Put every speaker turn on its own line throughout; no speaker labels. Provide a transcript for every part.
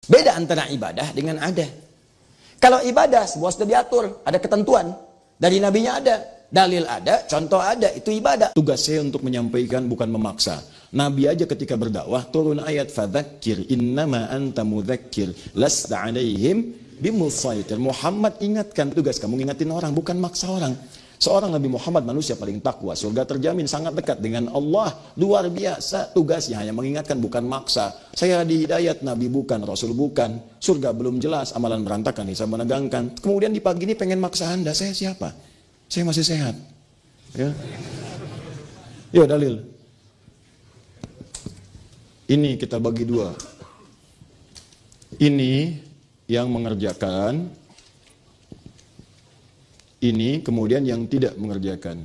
Beda antara ibadah dengan ada. Kalau ibadah, sebuah sudah diatur, ada ketentuan. Dari nabinya ada, dalil ada, contoh ada, itu ibadah. Tugas saya untuk menyampaikan, bukan memaksa. Nabi aja ketika berdakwah, turun ayat, fadzakir innama anta mudzakir, lasta alaihim bimusaitir. Muhammad ingatkan, tugas kamu ngingatin orang, bukan maksa orang. Seorang Nabi Muhammad manusia paling takwa, surga terjamin, sangat dekat dengan Allah, luar biasa. Tugasnya hanya mengingatkan, bukan maksa. Saya di hidayat, Nabi bukan, Rasul bukan, surga belum jelas, amalan berantakan, hisab menegangkan. Kemudian di pagi ini pengen maksa Anda, saya siapa? Saya masih sehat. Ya. Yuk dalil. Ini kita bagi dua. Ini yang mengerjakan, ini kemudian yang tidak mengerjakan.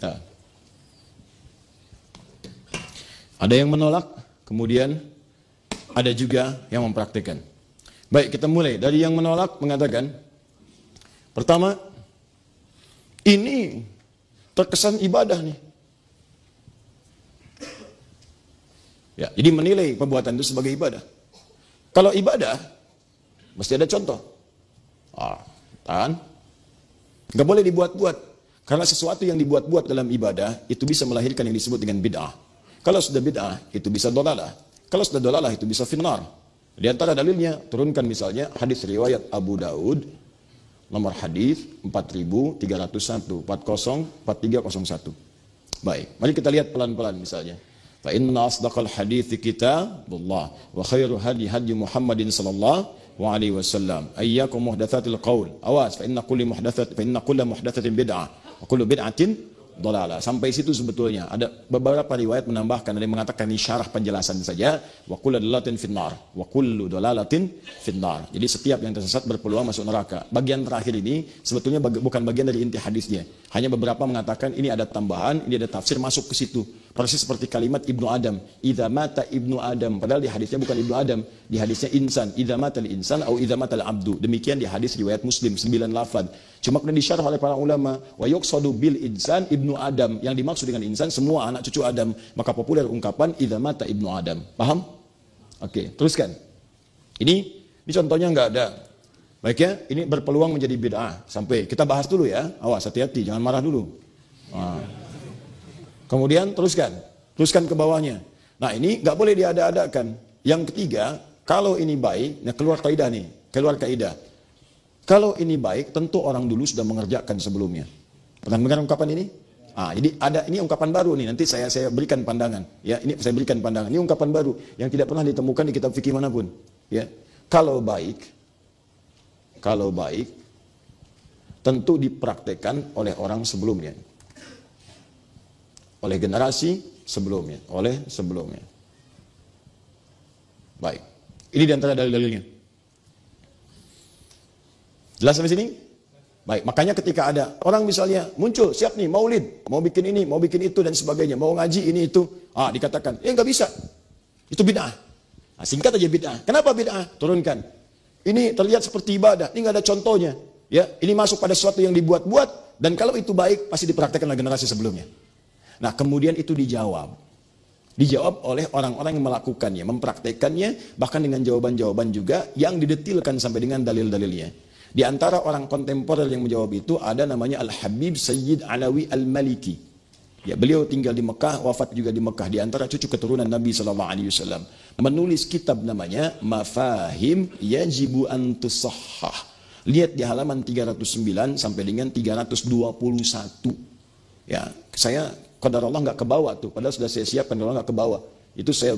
Nah. Ada yang menolak, kemudian ada juga yang mempraktikkan. Baik, kita mulai dari yang menolak mengatakan, pertama, ini terkesan ibadah nih. Ya, jadi menilai perbuatan itu sebagai ibadah. Kalau ibadah, mesti ada contoh. Nggak boleh dibuat-buat, karena sesuatu yang dibuat-buat dalam ibadah itu bisa melahirkan yang disebut dengan bid'ah. Kalau sudah bid'ah itu bisa dolalah, kalau sudah dolalah itu bisa finnar. Di antara dalilnya turunkan misalnya hadis riwayat Abu Daud nomor hadis 4301 4301. Baik, mari kita lihat pelan-pelan misalnya. Fa inna asdaqal hadithi kitabullah wa khairu hadi hadi Muhammadin sallallahu alaihi wasallam. Ayyakum muhdatsatil qaul. Awas, fa inna kulla muhdatsatin bid'ah wa kullu bid'atin dhalalah. Sampai situ sebetulnya. Ada beberapa riwayat menambahkan, ada yang mengatakan ini syarah penjelasan saja, wa kullu dhalalatin finnar wa kullu dhalalatin finnar. Jadi setiap yang tersesat berpeluang masuk neraka. Bagian terakhir ini sebetulnya bukan bagian dari inti hadisnya. Hanya beberapa mengatakan ini ada tambahan, ini ada tafsir masuk ke situ. Persis seperti kalimat Ibnu Adam, idza mata Ibnu Adam, padahal di hadisnya bukan Ibnu Adam, di hadisnya insan, idza matal insan atau idza matal abdu. Demikian di hadis riwayat Muslim 9 lafaz. Cuma kemudian disyarah oleh para ulama, wa yuqsadu bil insan Ibnu Adam, yang dimaksud dengan insan semua anak cucu Adam. Maka populer ungkapan idza mata Ibnu Adam. Paham? Oke, teruskan. Ini contohnya enggak ada. Baik ya, ini berpeluang menjadi bid'ah. Sampai kita bahas dulu ya. Awas, hati-hati, jangan marah dulu. Kemudian teruskan ke bawahnya. Nah ini nggak boleh diada-adakan. Yang ketiga, kalau ini baik, nah keluar kaidah. Kalau ini baik, tentu orang dulu sudah mengerjakan sebelumnya. Pernah dengar ungkapan ini? Jadi ada ini ungkapan baru nih. Nanti saya berikan pandangan. Ya, ini saya berikan pandangan. Ini ungkapan baru yang tidak pernah ditemukan di kitab fikih manapun. Ya, kalau baik, tentu dipraktekkan oleh orang sebelumnya. Oleh generasi sebelumnya, Baik, ini diantara dalil-dalilnya. Jelas sampai sini? Baik, makanya ketika ada orang misalnya muncul, siap nih maulid, mau bikin ini, mau bikin itu dan sebagainya, mau ngaji ini itu, dikatakan, nggak bisa, itu bid'ah. Singkat aja bid'ah. Kenapa bid'ah? Turunkan. Ini terlihat seperti ibadah, ini nggak ada contohnya. Ya, ini masuk pada sesuatu yang dibuat-buat, dan kalau itu baik pasti dipraktekkan oleh generasi sebelumnya. Nah, kemudian itu dijawab oleh orang-orang yang melakukannya, mempraktekannya, bahkan dengan jawaban-jawaban juga yang didetilkan sampai dengan dalil-dalilnya. Di antara orang kontemporer yang menjawab itu ada namanya Al-Habib Sayyid Alawi Al-Maliki. Ya, beliau tinggal di Mekah, wafat juga di Mekah, di antara cucu keturunan Nabi SAW. Menulis kitab namanya Mafahim Yajibu an Tusahhah. Lihat di halaman 309 sampai dengan 321. Ya, saya qadarullah nggak kebawa tuh, padahal sudah saya siapkan, kalau nggak kebawa. Itu saya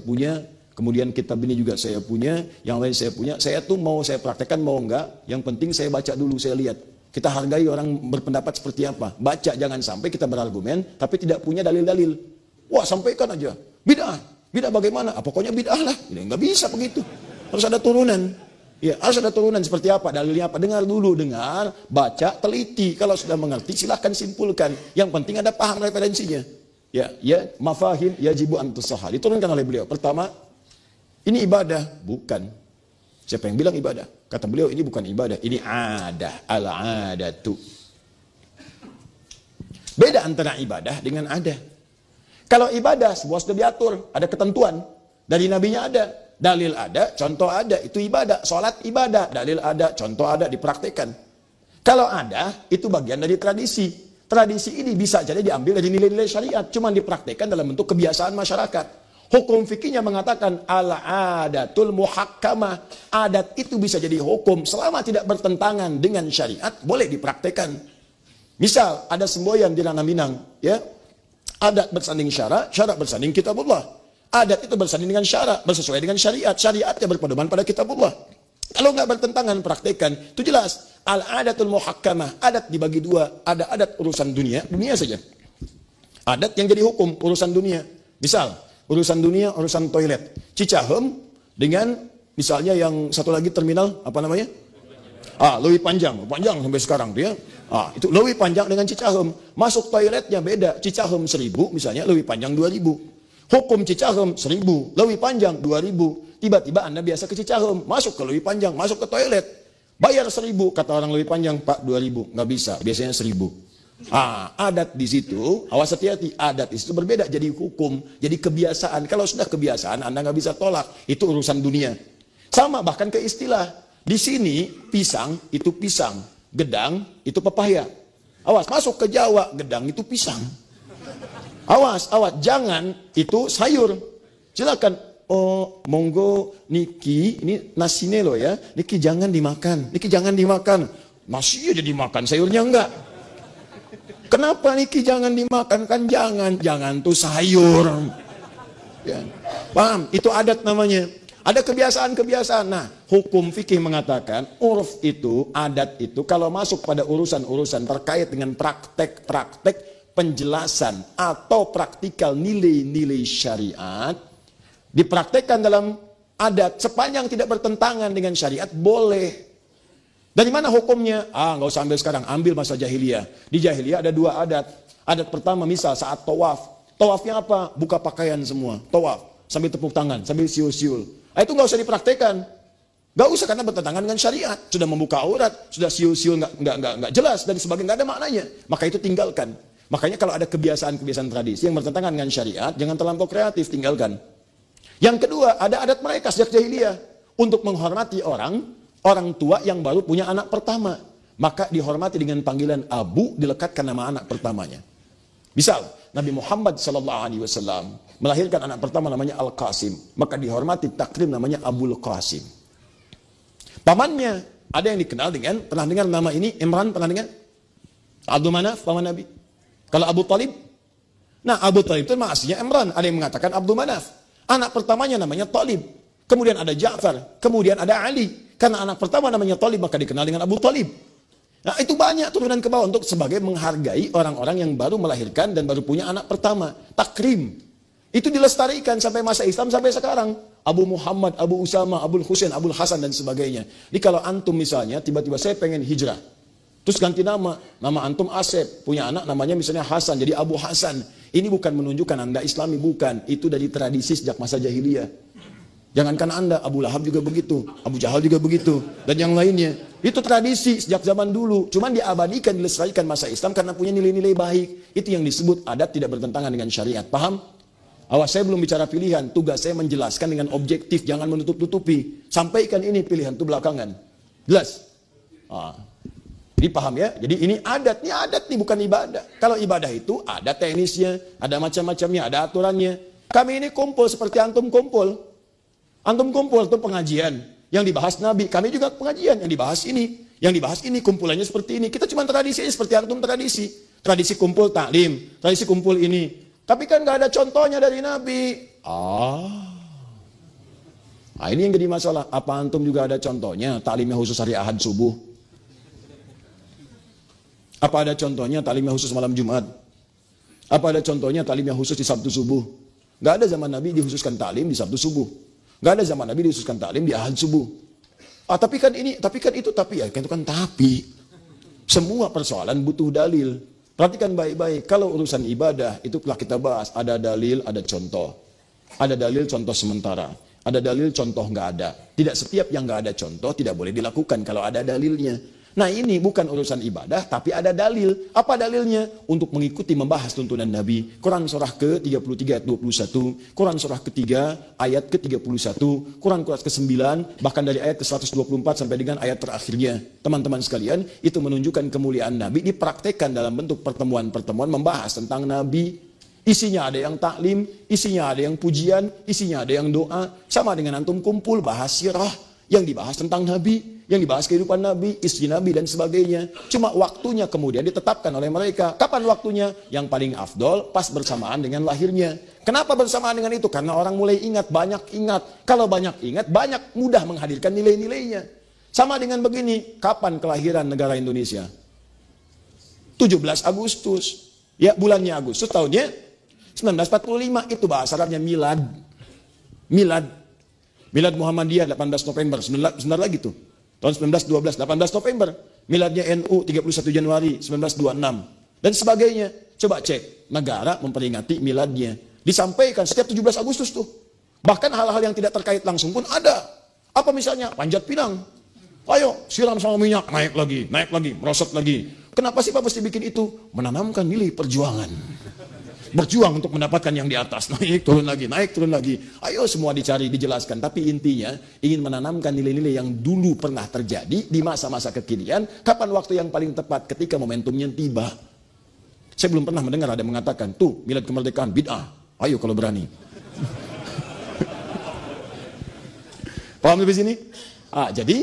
punya, kemudian kitab ini juga saya punya, yang lain saya punya. Saya tuh mau saya praktekkan mau enggak, yang penting saya baca dulu, saya lihat. Kita hargai orang berpendapat seperti apa. Baca, jangan sampai kita berargumen tapi tidak punya dalil-dalil. Wah, sampaikan aja. Bid'ah bagaimana? Pokoknya bid'ah lah. Nggak bisa begitu. Harus ada turunan. Ya, harus ada turunan seperti apa, dalilnya apa. Dengar dulu, baca, teliti. Kalau sudah mengerti, silahkan simpulkan. Yang penting ada paham referensinya. Ya, mafahim yajibu an tusahhah. Diturunkan oleh beliau. Pertama, ini ibadah, bukan. Siapa yang bilang ibadah? Kata beliau, ini bukan ibadah, ini adah, al-adatu. Beda antara ibadah dengan adah. Kalau ibadah, sebuah sudah diatur, ada ketentuan. Dari nabinya ada. Dalil ada, contoh ada. Itu ibadah. Sholat ibadah. Dalil ada, contoh ada, dipraktikkan. Kalau ada, itu bagian dari tradisi. Tradisi ini bisa jadi diambil dari nilai-nilai syariat. Cuma dipraktikkan dalam bentuk kebiasaan masyarakat. Hukum fikihnya mengatakan al-adatul muhakkamah. Adat itu bisa jadi hukum selama tidak bertentangan dengan syariat, boleh dipraktikkan. Misal ada semboyan di Tanah Minang, ya. Adat bersanding syarak, syarak bersanding kitabullah. Adat itu bersanding dengan syarak, bersesuai dengan syariat. Syariatnya berpedoman pada kitabullah. Kalau nggak bertentangan, praktekkan. Itu jelas. Al-adatul muhakkamah. Adat dibagi dua. Ada adat urusan dunia, dunia saja. Adat yang jadi hukum, urusan dunia. Misal, urusan dunia, urusan toilet. Cicahem dengan misalnya yang satu lagi terminal, apa namanya? Leuwih Panjang. Panjang sampai sekarang dia. Itu Leuwih Panjang dengan Cicahem. Masuk toiletnya beda. Cicahem 1.000 misalnya, Leuwih Panjang 2.000. Hukum Cicahem 1.000, Leuwih Panjang 2.000. Tiba-tiba Anda biasa ke Cicahem, masuk ke Leuwih Panjang, masuk ke toilet. Bayar 1.000, kata orang Leuwih Panjang, Pak 2.000. Nggak bisa, biasanya 1.000. Adat di situ, awas hati-hati, adat di situ berbeda jadi hukum, jadi kebiasaan. Kalau sudah kebiasaan, Anda nggak bisa tolak. Itu urusan dunia. Sama bahkan ke istilah. Di sini pisang itu pisang, gedang itu pepaya. Awas, masuk ke Jawa, gedang itu pisang. Awas, jangan itu sayur. Silakan. Monggo niki, ini nasinya loh ya. Niki jangan dimakan. Niki jangan dimakan. Nasinya jadi makan, sayurnya enggak. Kenapa niki jangan dimakan? Kan jangan tuh sayur. Ya. Paham? Itu adat namanya. Ada kebiasaan-kebiasaan. Nah, hukum fikih mengatakan urf itu, adat itu kalau masuk pada urusan-urusan terkait dengan praktek-praktek penjelasan atau praktikal nilai-nilai syariat dipraktekkan dalam adat sepanjang tidak bertentangan dengan syariat boleh. Dari mana hukumnya? Nggak usah ambil sekarang, ambil masa jahiliyah. Di jahiliyah ada dua adat. Adat pertama misal saat tawaf. Tawafnya apa? Buka pakaian semua. Tawaf sambil tepuk tangan, sambil siul-siul. Itu nggak usah dipraktekkan. Nggak usah karena bertentangan dengan syariat. Sudah membuka aurat, sudah siul-siul nggak jelas dan sebagainya, nggak ada maknanya. Maka itu tinggalkan. Makanya kalau ada kebiasaan-kebiasaan tradisi yang bertentangan dengan syariat, jangan terlampau kreatif, tinggalkan. Yang kedua, ada adat mereka sejak jahiliyah untuk menghormati orang tua yang baru punya anak pertama. Maka dihormati dengan panggilan abu, dilekatkan nama anak pertamanya. Misal, Nabi Muhammad SAW melahirkan anak pertama namanya Al-Qasim. Maka dihormati takrim namanya Abul Qasim. Pamannya, ada yang dikenal dengan, pernah dengar nama ini, Imran, pernah dengar? Abdul Manaf, paman Nabi. Kalau Abu Talib, nah Abu Talib itu aslinya Imran, ada yang mengatakan Abdul Manaf. Anak pertamanya namanya Talib, kemudian ada Ja'far, kemudian ada Ali. Karena anak pertama namanya Talib, maka dikenal dengan Abu Talib. Nah itu banyak turunan ke bawah untuk sebagai menghargai orang-orang yang baru melahirkan dan baru punya anak pertama. Takrim. Itu dilestarikan sampai masa Islam sampai sekarang. Abu Muhammad, Abu Usama, Abu Husain, Abu Hasan dan sebagainya. Jadi kalau antum misalnya tiba-tiba saya pengen hijrah. Terus ganti nama antum Asep, punya anak namanya misalnya Hasan, jadi Abu Hasan. Ini bukan menunjukkan Anda Islami, bukan. Itu dari tradisi sejak masa jahiliyah. Jangankan Anda, Abu Lahab juga begitu, Abu Jahal juga begitu, dan yang lainnya. Itu tradisi sejak zaman dulu. Cuman diabadikan, dilestarikan masa Islam karena punya nilai-nilai baik. Itu yang disebut adat tidak bertentangan dengan syariat. Paham? Awas, saya belum bicara pilihan. Tugas saya menjelaskan dengan objektif, jangan menutup-tutupi. Sampaikan ini pilihan itu belakangan. Jelas? Jadi paham ya? Jadi ini adat nih bukan ibadah. Kalau ibadah itu ada teknisnya, ada macam-macamnya, ada aturannya. Kami ini kumpul seperti antum kumpul. Antum kumpul itu pengajian. Yang dibahas Nabi, kami juga pengajian. Yang dibahas ini, kumpulannya seperti ini. Kita cuma tradisi seperti antum tradisi. Tradisi kumpul taklim, tradisi kumpul ini. Tapi kan nggak ada contohnya dari Nabi. Ini yang jadi masalah. Apa antum juga ada contohnya? Taklimnya khusus hari Ahad subuh. Apa ada contohnya taklimnya khusus malam Jumat? Apa ada contohnya taklimnya khusus di Sabtu subuh? Nggak ada zaman Nabi dikhususkan taklim di Sabtu subuh. Nggak ada zaman Nabi dikhususkan taklim di Ahad subuh. Tapi kan itu kan tapi. Semua persoalan butuh dalil. Perhatikan baik-baik. Kalau urusan ibadah itu telah kita bahas. Ada dalil, ada contoh. Ada dalil, contoh sementara. Ada dalil, contoh nggak ada. Tidak setiap yang nggak ada contoh tidak boleh dilakukan kalau ada dalilnya. Nah ini bukan urusan ibadah, tapi ada dalil. Apa dalilnya? Untuk mengikuti membahas tuntunan Nabi. Quran surah ke-33 ayat 21, Quran surah ketiga ayat ke-31, Quran ke-9, bahkan dari ayat ke-124 sampai dengan ayat terakhirnya. Teman-teman sekalian, itu menunjukkan kemuliaan Nabi, dipraktekkan dalam bentuk pertemuan-pertemuan membahas tentang Nabi. Isinya ada yang taklim, isinya ada yang pujian, isinya ada yang doa. Sama dengan antum kumpul bahas sirah, yang dibahas tentang Nabi, yang dibahas kehidupan Nabi, istri Nabi dan sebagainya. Cuma waktunya kemudian ditetapkan oleh mereka. Kapan waktunya? Yang paling afdol pas bersamaan dengan lahirnya. Kenapa bersamaan dengan itu? Karena orang mulai ingat, banyak ingat. Kalau banyak ingat, banyak mudah menghadirkan nilai-nilainya. Sama dengan begini, kapan kelahiran negara Indonesia? 17 Agustus. Ya, bulannya Agustus, tahunnya 1945. Itu bahasa Arabnya milad. Milad. Milad Muhammadiyah 18 November. Sebentar lagi tuh. Tahun 1912, 18 November. Miladnya NU 31 Januari 1926. Dan sebagainya. Coba cek. Negara memperingati miladnya. Disampaikan setiap 17 Agustus tuh. Bahkan hal-hal yang tidak terkait langsung pun ada. Apa misalnya? Panjat pinang. Ayo, siram sama minyak. Naik lagi, merosot lagi. Kenapa sih Pak mesti bikin itu? Menanamkan nilai perjuangan. Berjuang untuk mendapatkan yang di atas. Naik, turun lagi. Ayo semua dicari, dijelaskan. Tapi intinya, ingin menanamkan nilai-nilai yang dulu pernah terjadi di masa-masa kekinian. Kapan waktu yang paling tepat? Ketika momentumnya tiba. Saya belum pernah mendengar ada yang mengatakan, tuh, milad kemerdekaan, bid'ah. Ayo kalau berani. Paham sampai sini? Jadi,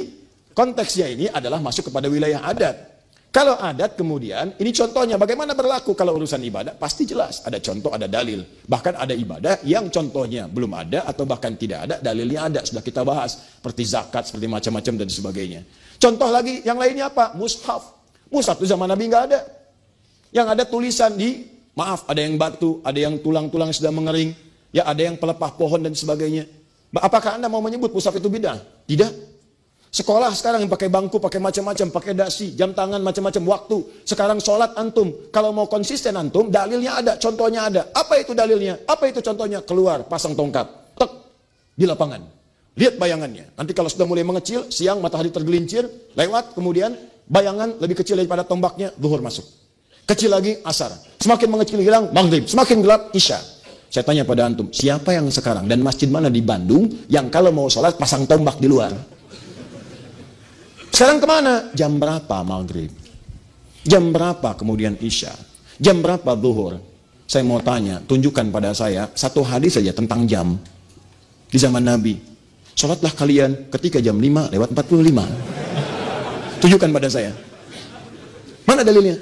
konteksnya ini adalah masuk kepada wilayah adat. Kalau adat kemudian, ini contohnya bagaimana berlaku kalau urusan ibadah, pasti jelas. Ada contoh, ada dalil. Bahkan ada ibadah yang contohnya belum ada atau bahkan tidak ada, dalilnya ada. Sudah kita bahas. Seperti zakat, seperti macam-macam dan sebagainya. Contoh lagi, yang lainnya apa? Mushaf. Mushaf itu zaman Nabi nggak ada. Yang ada tulisan maaf, ada yang batu, ada yang tulang-tulang sudah mengering, ya ada yang pelepah pohon dan sebagainya. Apakah Anda mau menyebut mushaf itu bidah? Tidak. Sekolah sekarang yang pakai bangku, pakai macam-macam, pakai dasi, jam tangan, macam-macam waktu. Sekarang sholat antum, kalau mau konsisten antum, dalilnya ada, contohnya ada. Apa itu dalilnya? Apa itu contohnya? Keluar, pasang tongkat, tek, di lapangan. Lihat bayangannya. Nanti kalau sudah mulai mengecil, siang matahari tergelincir, lewat, kemudian bayangan lebih kecil daripada tombaknya, zuhur masuk. Kecil lagi, asar. Semakin mengecil hilang, maghrib. Semakin gelap, isya. Saya tanya pada antum, siapa yang sekarang dan masjid mana di Bandung yang kalau mau sholat pasang tombak di luar? Sekarang kemana? Jam berapa maghrib? Jam berapa kemudian isya? Jam berapa zuhur? Saya mau tanya, tunjukkan pada saya satu hadis saja tentang jam di zaman Nabi. Sholatlah kalian ketika jam 5:45. Tunjukkan pada saya. Mana dalilnya?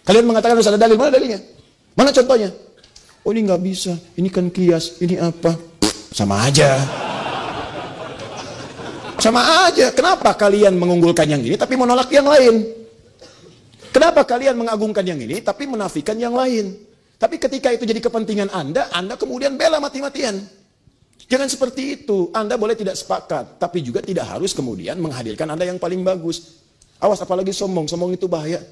Kalian mengatakan harus ada dalil, mana dalilnya? Mana contohnya? Oh ini nggak bisa, ini kan kias, ini apa? Sama aja. Sama aja. Kenapa kalian mengunggulkan yang ini tapi menolak yang lain? Kenapa kalian mengagungkan yang ini tapi menafikan yang lain? Tapi ketika itu jadi kepentingan Anda kemudian bela mati-matian. Jangan seperti itu. Anda boleh tidak sepakat, tapi juga tidak harus kemudian menghadirkan Anda yang paling bagus. Awas apalagi sombong. Sombong itu bahaya.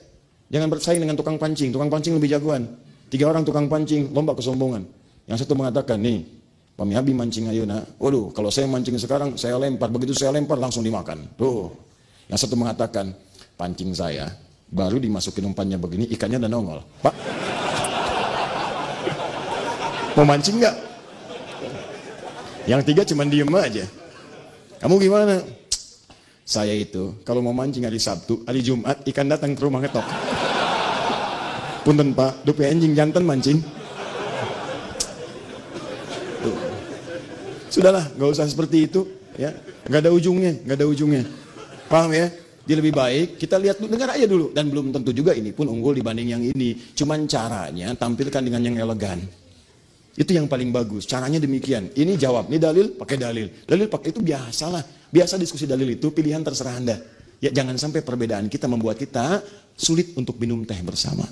Jangan bersaing dengan tukang pancing. Tukang pancing lebih jagoan. 3 orang tukang pancing lomba kesombongan. Yang satu mengatakan, nih, Pami Abi mancing ayo nak. Waduh, kalau saya mancing sekarang, saya lempar. Begitu saya lempar, langsung dimakan. Tuh. Yang satu mengatakan, pancing saya, baru dimasukin umpannya begini, ikannya udah nongol. Pak, mau mancing nggak? Yang 3 cuma diem aja. Kamu gimana? Saya itu, kalau mau mancing hari Sabtu, hari Jumat, ikan datang ke rumah ngetok. Punten Pak, dupe anjing jantan mancing. Sudahlah, nggak usah seperti itu, ya. Nggak ada ujungnya. Paham ya? Dia lebih baik kita lihat dengar aja dulu, dan belum tentu juga ini pun unggul dibanding yang ini. Cuman caranya tampilkan dengan yang elegan. Itu yang paling bagus. Caranya demikian. Ini jawab, ini dalil, pakai dalil. Dalil pakai itu biasalah. Biasa diskusi dalil itu pilihan terserah Anda. Ya jangan sampai perbedaan kita membuat kita sulit untuk minum teh bersama.